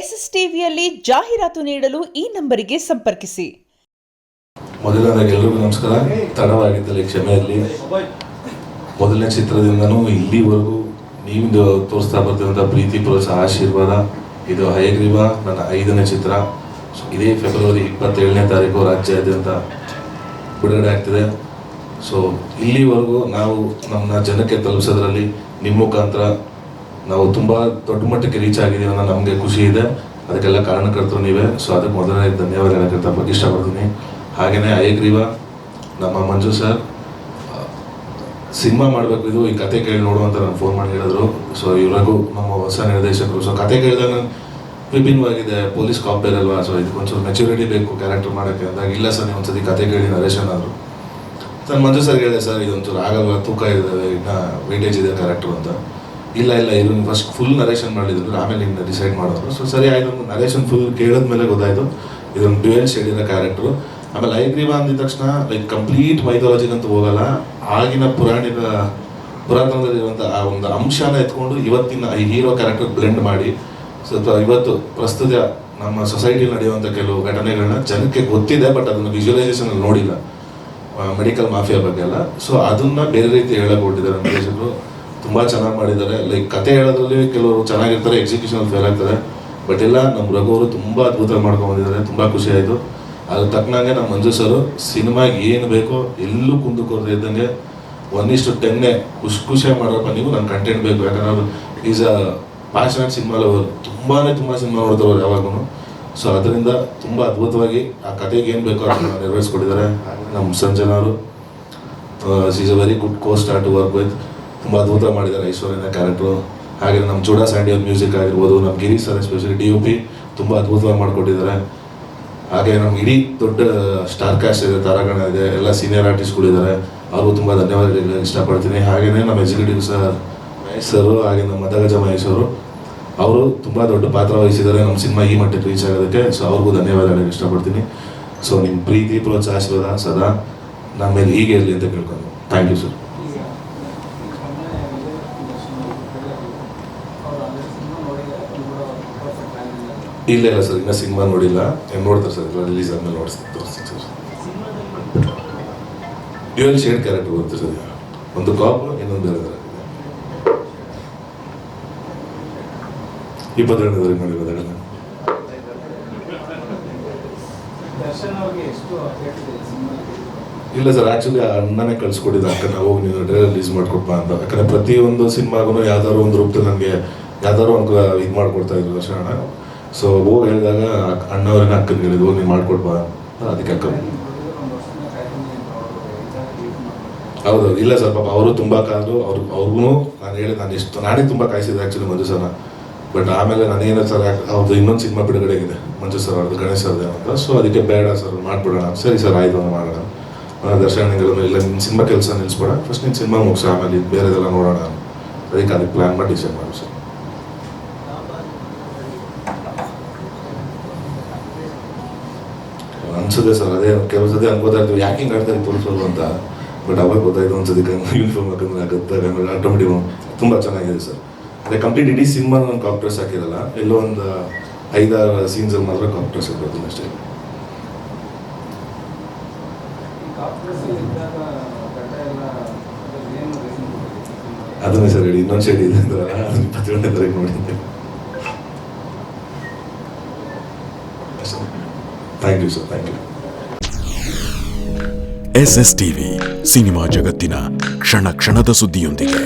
SSTVಯಲ್ಲಿ ಜಾಹೀರಾತು ನೀಡಲು ಈ ನಂಬರಿಗೆ ಸಂಪರ್ಕಿಸಿ. ಮೊದಲನೇದಾಗಿ ಎಲ್ಲರಿಗೂ ನಮಸ್ಕಾರ. ತಡವಾಗಿದ್ದಲ್ಲಿ ಕ್ಷಮೆ ಇರಲಿ. ಮೊದಲನೇ ಚಿತ್ರದಿಂದನೂ ಇಲ್ಲಿವರೆಗೂ ನೀವು ತೋರಿಸ್ತಾ ಬರ್ತಿರುವಂಥ ಪ್ರೀತಿ, ಪ್ರೋತ್ಸಾಹ, ಆಶೀರ್ವಾದ. ಇದು ಹಯಗ್ರೀವ ನನ್ನ 5ನೇ ಚಿತ್ರ. ಇದೇ ಫೆಬ್ರವರಿ 27ನೇ ತಾರೀಕು ರಾಜ್ಯಾದ್ಯಂತ ಬಿಡುಗಡೆ ಆಗ್ತಿದೆ. ಸೊ ಇಲ್ಲಿವರೆಗೂ ನಾವು ನಮ್ಮ ಜನಕ್ಕೆ ತಲುಪಿಸೋದ್ರಲ್ಲಿ ನಿಮ್ಮ ಮುಖಾಂತರ ನಾವು ತುಂಬ ದೊಡ್ಡ ಮಟ್ಟಕ್ಕೆ ರೀಚ್ ಆಗಿದ್ದೀವಿ ಅನ್ನೋ ನಮಗೆ ಖುಷಿ ಇದೆ. ಅದಕ್ಕೆಲ್ಲ ಕಾರಣಕರ್ತರು ನೀವೇ. ಸೊ ಅದಕ್ಕೆ ಮೊದಲನೇ ಧನ್ಯವಾದ ಹೇಳೋಕ್ಕೆ ಬಗ್ಗೆ ಇಷ್ಟಪಡ್ತೀನಿ. ಹಾಗೆಯೇ ಹಯಗ್ರೀವ ನಮ್ಮ ಮಂಜು ಸರ್ ಸಿನಿಮಾ ಮಾಡಬೇಕು, ಇದು ಈ ಕತೆ ಕೇಳಿ ನೋಡು ಅಂತ ನಾನು ಫೋನ್ ಮಾಡಿ ಹೇಳಿದ್ರು. ಸೊ ಇವ್ರಿಗೂ ನಮ್ಮ ಹೊಸ ನಿರ್ದೇಶಕರು. ಸೊ ಕತೆ ಕೇಳಿದಾಗ ನಾನು ವಿಭಿನ್ನವಾಗಿದೆ, ಪೊಲೀಸ್ ಕಾಪೇರ್ ಅಲ್ವಾ, ಸೊ ಇದಕ್ಕೊಂಚೂರು ಮೆಚುರಿಟಿ ಬೇಕು ಕ್ಯಾರೆಕ್ಟರ್ ಮಾಡೋಕ್ಕೆ ಅಂದಾಗ, ಇಲ್ಲ ಸರ್ ನೀವು ಒಂದ್ಸತಿ ಕತೆ ಕೇಳಿ ನರೇಶನ್ ಆದರು. ನಾನು ಮಂಜು ಸರ್ ಹೇಳಿದೆ, ಸರ್ ಇದೊಂಚೂರು ಆಗಲ್ವಾ, ತೂಕ ಇದೆ, ಇನ್ನು ವೇಟೇಜ್ ಇದೆ ಕ್ಯಾರೆಕ್ಟರ್ ಅಂತ. ಇಲ್ಲ ಇದನ್ನು ಫಸ್ಟ್ ಫುಲ್ ನರೇಷನ್ ಮಾಡಿದ್ರು, ಆಮೇಲೆ ಇನ್ನು ಡಿಸೈಡ್ ಮಾಡೋರು. ಸೊ ಸರಿ ಆಯಿತು, ನರೇಷನ್ ಫುಲ್ ಕೇಳಿದ್ಮೇಲೆ ಗೊತ್ತಾಯಿತು ಇದೊಂದು ಡ್ಯುಯಲ್ ಶೇಡ್ ಇರೋ ಕ್ಯಾರೆಕ್ಟ್ರು. ಆಮೇಲೆ ಹಯಗ್ರೀವ ಅಂದಿದ ತಕ್ಷಣ ಲೈಕ್ ಕಂಪ್ಲೀಟ್ ಮೈಥಾಲಜಿಗಂತೂ ಹೋಗಲ್ಲ, ಆಗಿನ ಪುರಾತನದಲ್ಲಿರುವಂಥ ಆ ಒಂದು ಅಂಶನ ಎತ್ಕೊಂಡು ಇವತ್ತಿನ ಈ ಹೀರೋ ಕ್ಯಾರೆಕ್ಟರ್ ಬ್ಲೆಂಡ್ ಮಾಡಿ ಸ್ವಲ್ಪ ಇವತ್ತು ಪ್ರಸ್ತುತ ನಮ್ಮ ಸೊಸೈಟಿಲಿ ನಡೆಯುವಂಥ ಕೆಲವು ಘಟನೆಗಳನ್ನ ಜನಕ್ಕೆ ಗೊತ್ತಿದೆ, ಬಟ್ ಅದನ್ನು ವಿಜುವಲೈಸೇಷನಲ್ಲಿ ನೋಡಿಲ್ಲ, ಮೆಡಿಕಲ್ ಮಾಫಿಯಾ ಬಗ್ಗೆ ಎಲ್ಲ. ಸೊ ಅದನ್ನು ಬೇರೆ ರೀತಿ ಹೇಳಕ್ಕೆ ಹೊರಟಿದ್ದಾರೆ ನಿರ್ದೇಶಕರು. ತುಂಬ ಚೆನ್ನಾಗಿ ಮಾಡಿದ್ದಾರೆ. ಲೈಕ್ ಕತೆ ಹೇಳೋದ್ರಲ್ಲಿ ಕೆಲವರು ಚೆನ್ನಾಗಿರ್ತಾರೆ, ಎಕ್ಸಿಕ್ಯೂಷನಲ್ಲಿ ಫೇಲ್ ಆಗ್ತಾರೆ. ಬಟ್ ಎಲ್ಲ ನಮ್ಮ ರಘು ಅವರು ತುಂಬ ಅದ್ಭುತವಾಗಿ ಮಾಡ್ಕೊಂಡು ಬಂದಿದ್ದಾರೆ. ತುಂಬ ಖುಷಿ ಆಯಿತು. ಅದ್ರ ತಕ್ಕನಾಗೆ ನಮ್ಮ ಮಂಜು ಸರು ಸಿನಿಮಾಗೆ ಏನು ಬೇಕೋ ಎಲ್ಲೂ ಕುಂದುಕೊರದೆ ಇದ್ದಂಗೆ 1:10 ಖುಷಿಯಾಗಿ ಮಾಡೋಪ್ಪ ನೀವು, ನನ್ನ ಕಂಟೆಂಟ್ ಬೇಕು. ಯಾಕಂದ್ರೆ is a passionate cinema lover, ತುಂಬ ಸಿನಿಮಾ ನೋಡ್ತವ್ರು ಯಾವಾಗೂ. ಸೊ ಅದರಿಂದ ತುಂಬ ಅದ್ಭುತವಾಗಿ ಆ ಕತೆಗೆ ಏನು ಬೇಕೋ ಅದನ್ನು ನೆರವೇರಿಸ್ಕೊಟ್ಟಿದ್ದಾರೆ. ನಮ್ಮ ಸಂಜನಾ ಅವರು is a very good co star to work with. ತುಂಬ ಅದ್ಭುತ ಮಾಡಿದ್ದಾರೆ ಐಶ್ವರ್ಯನ ಕ್ಯಾರೆಕ್ಟ್ರು. ಹಾಗೆ ನಮ್ಮ ಚೂಡಾ ಸ್ಯಾಂಡಿ ಅವ್ರ ಮ್ಯೂಸಿಕ್ ಆಗಿರ್ಬೋದು, ನಮ್ಮ ಗಿರೀಶ್ ಸರ್ ಎಸ್ಪೆಷಲಿ DOP ತುಂಬ ಅದ್ಭುತವಾಗಿ ಮಾಡಿಕೊಟ್ಟಿದ್ದಾರೆ. ಹಾಗೆ ನಮ್ಗೆ ಇಡೀ ದೊಡ್ಡ ಸ್ಟಾರ್ ಕ್ಯಾಸ್ಟ್ ಇದೆ, ತಾರಾಗಣ ಇದೆ, ಎಲ್ಲ ಸೀನಿಯರ್ ಆರ್ಟಿಸ್ಟ್ಗಳಿದ್ದಾರೆ. ಅವ್ರಿಗೂ ತುಂಬ ಧನ್ಯವಾದ ಹೇಳಕ್ಕೆ ಇಷ್ಟಪಡ್ತೀನಿ. ಹಾಗೆಯೇ ನಮ್ಮ ಎಕ್ಸಿಕ್ಯೂಟಿವ್ ಸರ್ ಮಹೇಶ್ ಸರು, ಹಾಗೆ ನಮ್ಮ ಮದಗಜ ಮಹೇಶ್ ಅವರು ತುಂಬ ದೊಡ್ಡ ಪಾತ್ರ ವಹಿಸಿದ್ದಾರೆ ನಮ್ಮ ಸಿನಿಮಾ ಈ ಮಟ್ಟಕ್ಕೆ ರೀಚ್ ಆಗೋದಕ್ಕೆ. ಸೊ ಅವ್ರಿಗೂ ಧನ್ಯವಾದ ಹೇಳಕ್ಕೆ ಇಷ್ಟಪಡ್ತೀನಿ. ಸೊ ನಿಮ್ಮ ಪ್ರೀತಿ, ಪ್ರೋತ್ಸಾಹ, ಆಶೀರ್ವಾದ ಸದಾ ನಮ್ಮ ಮೇಲೆ ಹೀಗೆ ಇರಲಿ ಅಂತ ಕೇಳ್ಕೊಂಡು ಥ್ಯಾಂಕ್ ಯು ಸರ್. ಇಲ್ಲ ಸರ್, ಇನ್ನೂ ಸಿನಿಮಾ ನೋಡಿಲ್ಲ. ಏನು ನೋಡ್ತಾರೆ ಸರ್, ರಿಲೀಸ್ ಆದ್ಮೇಲೆ ತೋರಿಸ್ತೀನಿ ಸರ್. ಡ್ಯುಯಲ್ ಶೇಡ್ ಕ್ಯಾರೆಕ್ಟರ್ ಬರುತ್ತೆ ಸರ್, ಒಂದು ಕಾಪ್, ಇನ್ನೊಂದು ಬೇರೆ 22 ಮಾಡಿರೋದಾಗ. ಇಲ್ಲ ಸರ್, ಆ್ಯಕ್ಚುಲಿ ಅಣ್ಣನೇ ಕಳ್ಸಿಕೊಟ್ಟಿದ್ದ, ಅಕ್ಕನ ಹೋಗಿ ನೀವು ಟ್ರೈಲರ್ ರಿಲೀಸ್ ಮಾಡಿಕೊಟ್ಪ ಅಂತ. ಯಾಕಂದರೆ ಪ್ರತಿಯೊಂದು ಸಿನಿಮಾಗೂ ಯಾವ್ದಾದ್ರು ಒಂದು ರೂಪದಲ್ಲಿ ನನಗೆ ಯಾವ್ದಾದ್ರು ಒಂದು ಇದು ಮಾಡಿಕೊಡ್ತಾ ಇದ್ರು ದರ್ಶನ. ಸೊ ಹೋಗಿ ಹೇಳಿದಾಗ ಅಣ್ಣವ್ರನ್ನ ಅಕ್ಕನ ಹೇಳಿದ್ರು, ಹೋಗಿ ನೀವು ಮಾಡ್ಕೊಡ್ಬ, ಅದಕ್ಕೆ ಅಕ್ಕ. ಹೌದು, ಇಲ್ಲ ಸರ್, ಪಾಪ ಅವರು ತುಂಬ ಕಾದ್ರು. ಅವ್ರಿಗೂ ನಾನೇ ತುಂಬ ಕಾಯಿಸಿದೆ ಆ್ಯಕ್ಚುಲಿ ಮಂಜು ಸರ್. ಬಟ್ ಆಮೇಲೆ ನಾನೇನೋ ಸರ್ ಅವ್ರದ್ದು ಇನ್ನೊಂದು ಸಿನಿಮಾ ಬಿಡುಗಡೆ ಆಗಿದೆ ಮಂಜು ಸರ್ ಅವ್ರದ್ದು, ಗಣೇಶ್ ಸರ್ದೇ ಅಂತ. ಸೊ ಅದಕ್ಕೆ ಬೇಡ ಸರ್, ಮಾಡಿಬಿಡೋಣ. ಸರಿ ಸರ್ ಆಯಿತು ಮಾಡೋಣ. ದರ್ಶನಗಳು ಇಲ್ಲ, ನಿನ್ನ ಸಿನಿಮಾ ಕೆಲಸ ನಿಲ್ಲಿಸ್ಬೇಡ, ಫಸ್ಟ್ ನಿನ್ನ ಸಿನಿಮಾ ಮುಗಿಸ, ಆಮೇಲೆ ಬೇರೆದೆಲ್ಲ ನೋಡೋಣ. ಅದಕ್ಕೆ ಪ್ಲ್ಯಾನ್ ಮಾಡಿ ಡಿಸೈಡ್ ಮಾಡಿ ಸರ್. ಅನ್ಸುತ್ತೆ ಸರ್, ಅದೇ ಕೆಲವು ಸತಿ ಅನ್ಕೋತಾ ಇರ್ತೀವಿ ಯಾಕೆ ಹಿಂಗೆ ಆಡ್ತಾರೆ ತೋರಿಸೋದು ಅಂತ. ಬಟ್ ಅವಾಗ ಗೊತ್ತಾಯ್ತು ಒಂದ್ಸತಿ ಯೂನಿಫಾರ್ಮ್ ಹಾಕಿದ್ರೆ ಆಗುತ್ತೆ, ಆಟೋಮೆಟಿಕ್ ತುಂಬ ಚೆನ್ನಾಗಿದೆ ಸರ್. ಅದೇ ಕಂಪ್ಲೀಟ್ ಇಡೀ ಸಿನಿಮಾ ನಾನು ಕಾಪ್ಟ್ರೆಸ್ ಹಾಕಿರಲ್ಲ, ಎಲ್ಲೋ ಒಂದು 5-6 ಸೀನ್ಸಲ್ಲಿ ಮಾತ್ರ ಕಾಪ್ಟ್ರೆಸ್ ಇರ್ಬೋದು ಅಷ್ಟೇ. ಅದನ್ನೇ ಸರ್ ಹೇಳಿ, ಇನ್ನೊಂದು ಶೇಡ್ ಇದೆ ಅಂದ್ರೆ ಅದನ್ನ 21ನೇ ತಾರೀಕು ನೋಡಿದ್ದೆ. Thank you sir, thank you. SSTV cinema ಜಗತ್ತಿನ ಕ್ಷಣ ಕ್ಷಣದ ಸುದ್ದಿಯೊಂದಿಗೆ.